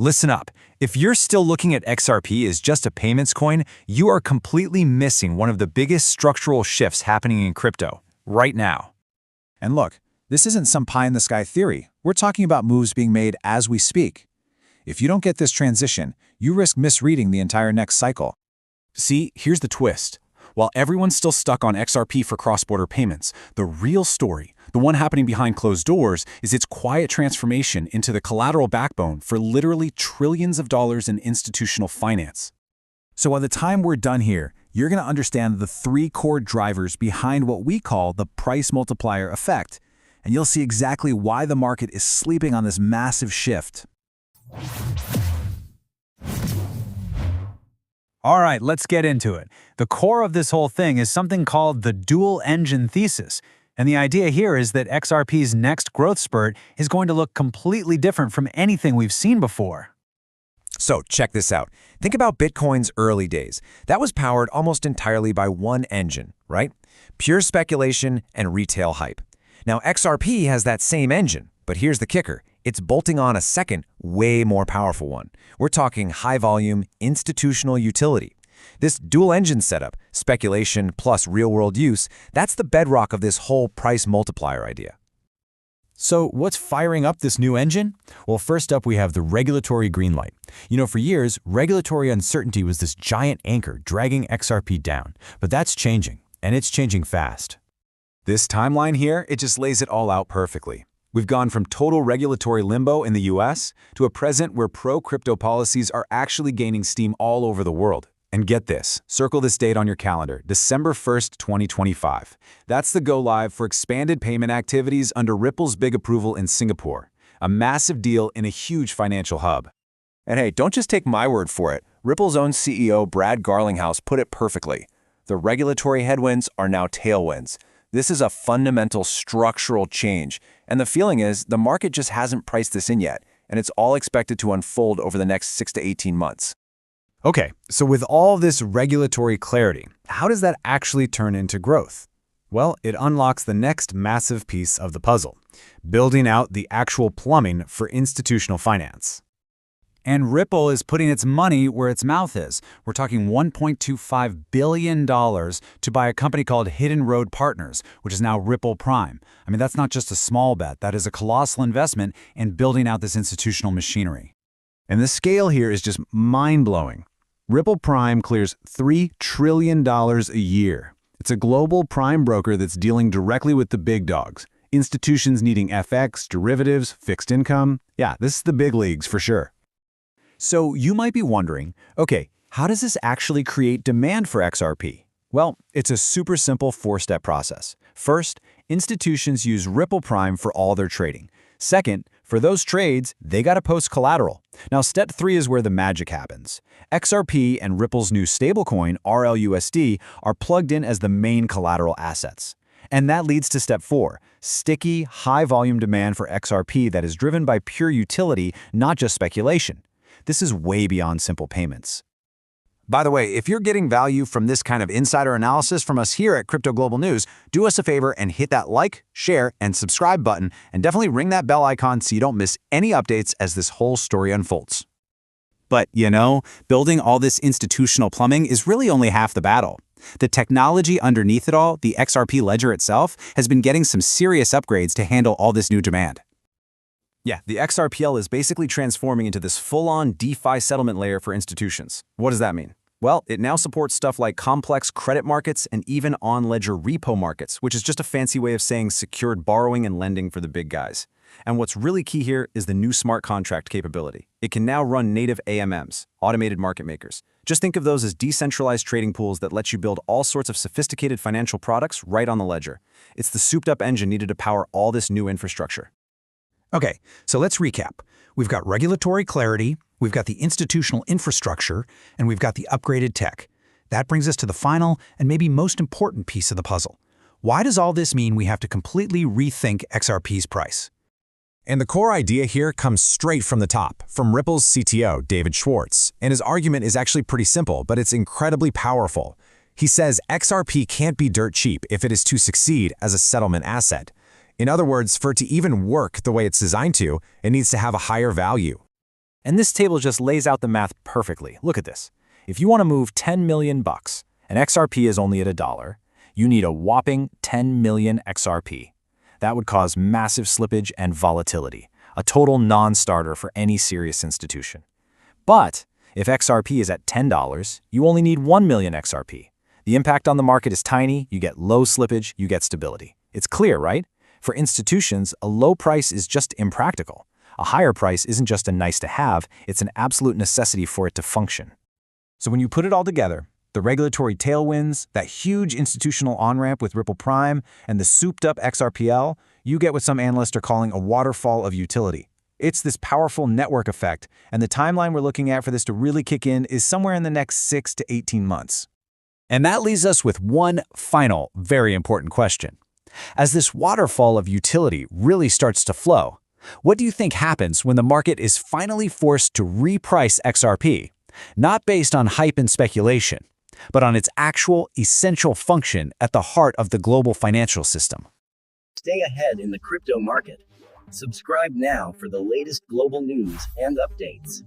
Listen up. If you're still looking at XRP as just a payments coin, you are completely missing one of the biggest structural shifts happening in crypto right now. And look, this isn't some pie-in-the-sky theory. We're talking about moves being made as we speak. If you don't get this transition, you risk misreading the entire next cycle. See, here's the twist. While everyone's still stuck on XRP for cross-border payments, the real story, the one happening behind closed doors, is its quiet transformation into the collateral backbone for literally trillions of dollars in institutional finance. So by the time we're done here, you're going to understand the three core drivers behind what we call the price multiplier effect, and you'll see exactly why the market is sleeping on this massive shift. All right, let's get into it. The core of this whole thing is something called the dual engine thesis. And the idea here is that XRP's next growth spurt is going to look completely different from anything we've seen before. So check this out. Think about Bitcoin's early days. That was powered almost entirely by one engine, right? Pure speculation and retail hype. Now XRP has that same engine, but here's the kicker. It's bolting on a second, way more powerful one. We're talking high-volume, institutional utility. This dual-engine setup, speculation plus real-world use, that's the bedrock of this whole price multiplier idea. So what's firing up this new engine? Well, first up, we have the regulatory green light. For years, regulatory uncertainty was this giant anchor dragging XRP down. But that's changing, and it's changing fast. This timeline here, it just lays it all out perfectly. We've gone from total regulatory limbo in the US to a present where pro-crypto policies are actually gaining steam all over the world. And get this, circle this date on your calendar, December 1st, 2025. That's the go-live for expanded payment activities under Ripple's big approval in Singapore, a massive deal in a huge financial hub. And hey, don't just take my word for it. Ripple's own CEO, Brad Garlinghouse, put it perfectly. The regulatory headwinds are now tailwinds. This is a fundamental structural change, and the feeling is the market just hasn't priced this in yet, and it's all expected to unfold over the next 6 to 18 months. Okay, so with all this regulatory clarity, how does that actually turn into growth? Well, it unlocks the next massive piece of the puzzle, building out the actual plumbing for institutional finance. And Ripple is putting its money where its mouth is. We're talking $1.25 billion to buy a company called Hidden Road Partners, which is now Ripple Prime. I mean, that's not just a small bet. That is a colossal investment in building out this institutional machinery. And the scale here is just mind-blowing. Ripple Prime clears $3 trillion a year. It's a global prime broker that's dealing directly with the big dogs. Institutions needing FX, derivatives, fixed income. Yeah, this is the big leagues for sure. So you might be wondering, okay, how does this actually create demand for XRP? Well, it's a super simple four-step process. First, institutions use Ripple Prime for all their trading. Second, for those trades, they got to post collateral. Now, step 3 is where the magic happens. XRP and Ripple's new stablecoin, RLUSD, are plugged in as the main collateral assets. And that leads to step 4, sticky, high-volume demand for XRP that is driven by pure utility, not just speculation. This is way beyond simple payments. By the way, if you're getting value from this kind of insider analysis from us here at Crypto Global News, do us a favor and hit that like, share, and subscribe button, and definitely ring that bell icon so you don't miss any updates as this whole story unfolds. But, building all this institutional plumbing is really only half the battle. The technology underneath it all, the XRP ledger itself, has been getting some serious upgrades to handle all this new demand. Yeah, the XRPL is basically transforming into this full-on DeFi settlement layer for institutions. What does that mean? Well, it now supports stuff like complex credit markets and even on-ledger repo markets, which is just a fancy way of saying secured borrowing and lending for the big guys. And what's really key here is the new smart contract capability. It can now run native AMMs, automated market makers. Just think of those as decentralized trading pools that let you build all sorts of sophisticated financial products right on the ledger. It's the souped-up engine needed to power all this new infrastructure. Okay, so let's recap. We've got regulatory clarity, we've got the institutional infrastructure, and we've got the upgraded tech. That brings us to the final and maybe most important piece of the puzzle. Why does all this mean we have to completely rethink XRP's price? And the core idea here comes straight from the top, from Ripple's CTO, David Schwartz. And his argument is actually pretty simple, but it's incredibly powerful. He says XRP can't be dirt cheap if it is to succeed as a settlement asset. In other words, for it to even work the way it's designed to, it needs to have a higher value. And this table just lays out the math perfectly. Look at this. If you want to move 10 million bucks, and XRP is only at $1, you need a whopping 10 million XRP. That would cause massive slippage and volatility, a total non-starter for any serious institution. But if XRP is at $10, you only need 1 million XRP. The impact on the market is tiny, you get low slippage, you get stability. It's clear, right? For institutions, a low price is just impractical. A higher price isn't just a nice to have, it's an absolute necessity for it to function. So when you put it all together, the regulatory tailwinds, that huge institutional on-ramp with Ripple Prime, and the souped-up XRPL, you get what some analysts are calling a waterfall of utility. It's this powerful network effect, and the timeline we're looking at for this to really kick in is somewhere in the next 6 to 18 months. And that leaves us with one final, very important question. As this waterfall of utility really starts to flow, what do you think happens when the market is finally forced to reprice XRP, not based on hype and speculation, but on its actual essential function at the heart of the global financial system? Stay ahead in the crypto market. Subscribe now for the latest global news and updates.